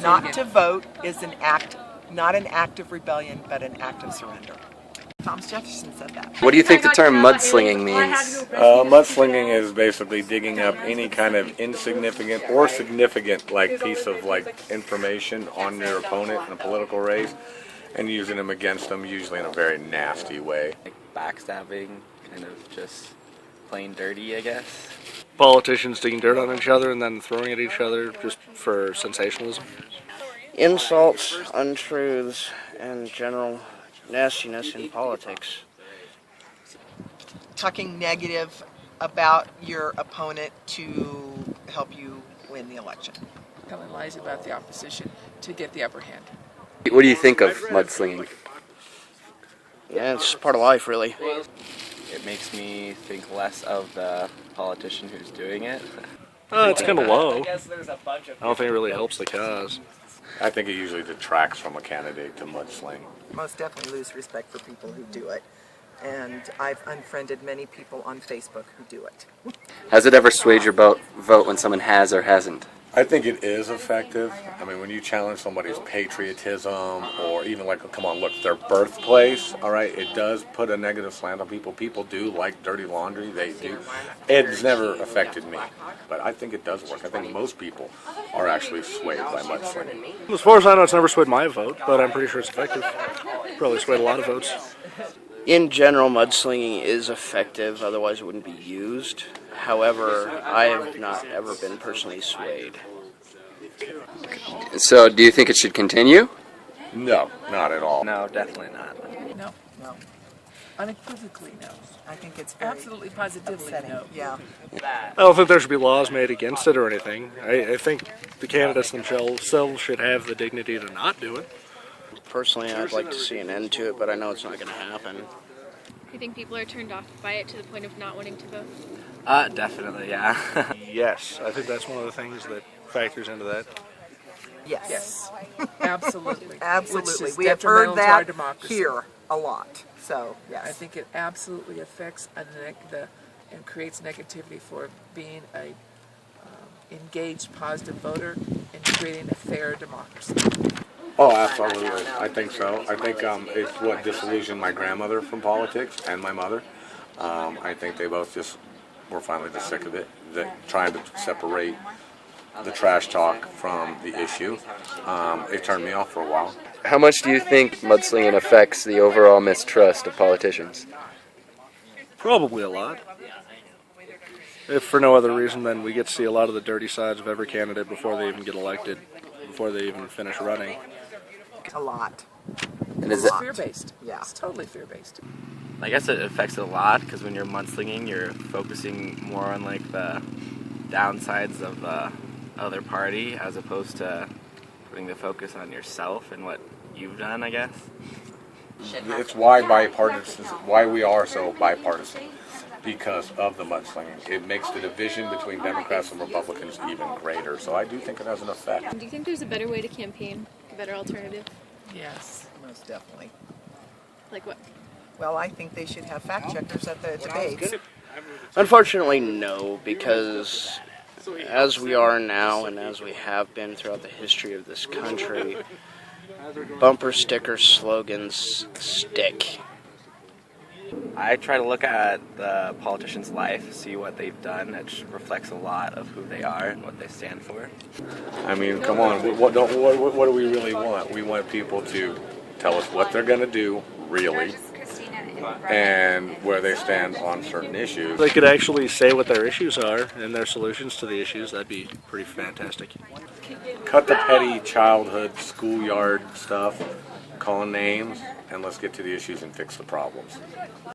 Not to vote is an act, not an act of rebellion, but an act of surrender. Thomas Jefferson said that. What do you think the term mudslinging means? Mudslinging is basically digging up any kind of insignificant or significant piece of information on your opponent in a political race and using them against them, usually in a very nasty way. Like backstabbing, kind of just plain dirty, I guess. Politicians digging dirt on each other and then throwing at each other just for sensationalism. Insults, untruths, and general nastiness in politics. Talking negative about your opponent to help you win the election. Telling lies about the opposition to get the upper hand. What do you think of mudslinging? Yeah, it's part of life, really. It makes me think less of the politician who's doing it. It's kind of low. I don't think it really helps the cause. I think it usually detracts from a candidate to mudsling. Most definitely lose respect for people who do it. And I've unfriended many people on Facebook who do it. Has it ever swayed your vote when someone has or hasn't? I think it is effective. I mean, when you challenge somebody's patriotism or even come on, look, their birthplace, all right, it does put a negative slant on people. People do like dirty laundry. They do. It's never affected me, but I think it does work. I think most people are actually swayed by mudslinging. As far as I know, it's never swayed my vote, but I'm pretty sure it's effective. Probably swayed a lot of votes. In general, mudslinging is effective, otherwise it wouldn't be used. However, I have not ever been personally swayed. So, do you think it should continue? No, not at all. No, definitely not. No. No. Unequivocally no. I think it's very Absolutely positively upsetting. no. Yeah. I don't think there should be laws made against it or anything. I think the candidates themselves should have the dignity to not do it. Personally, I'd like to see an end to it, but I know it's not going to happen. Do you think people are turned off by it to the point of not wanting to vote? Definitely, yeah. Yes, I think that's one of the things that factors into that. Yes. Yes. Absolutely. Absolutely. Which is We have heard detrimental to our that democracy. here a lot. So, yes. I think it absolutely affects and creates negativity for being a engaged, positive voter and creating a fair democracy. Oh, absolutely. I think so. I think it's what disillusioned my grandmother from politics and my mother. I think they both just were finally just sick of it, trying to separate the trash talk from the issue. It turned me off for a while. How much do you think mudslinging affects the overall mistrust of politicians? Probably a lot. If for no other reason than we get to see a lot of the dirty sides of every candidate before they even get elected, before they even finish running. A lot. And is It's it, fear-based. Yeah. It's totally fear-based. I guess it affects it a lot because when you're mudslinging, you're focusing more on the downsides of the other party as opposed to putting the focus on yourself and what you've done, I guess. It's why we are so bipartisan, because of the mudslinging. It makes the division between Democrats and Republicans even greater. So I do think it has an effect. Do you think there's a better way to campaign? A better alternative? Yes. Most definitely. Like what? Well, I think they should have fact checkers at the debates. Unfortunately, no, because as we are now and as we have been throughout the history of this country, bumper sticker slogans stick. I try to look at the politician's life, see what they've done. It reflects a lot of who they are and what they stand for. I mean, come on, what do we really want? We want people to tell us what they're going to do, really, and where they stand on certain issues. If they could actually say what their issues are and their solutions to the issues, that'd be pretty fantastic. Cut the petty childhood, schoolyard stuff, calling names, and let's get to the issues and fix the problems.